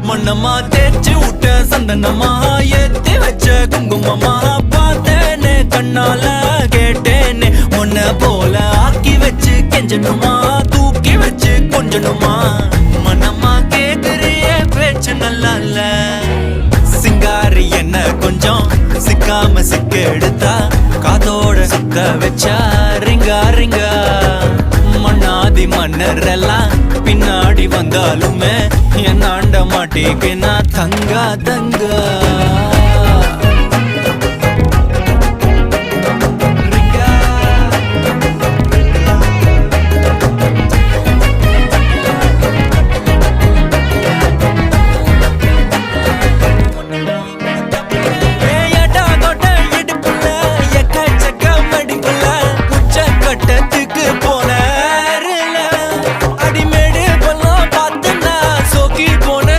மண்ணம்மா தேய்ச்சி விட்ட சந்தனமா ஏத்தி வச்ச குங்குமமா பார்த்தேனே கண்ணால கேட்டேனே உன்ன போல ஆக்கி வச்சு கெஞ்சணுமா தூக்கி வச்சு கொஞ்சணுமா மனமா கேக்குறிய பேச்சு நல்லா இல்ல சிங்காரி என்ன கொஞ்சம் சிக்காம சிக்க எடுத்தா காதோட சுத்த வச்சா ரிங்கா ரிங்கா மண்ணாதி மன்னர் எல்லாம் பின்னாடி வந்தாலுமே என் ஆண்ட மாட்டேக்கு நான் தங்கா தங்கா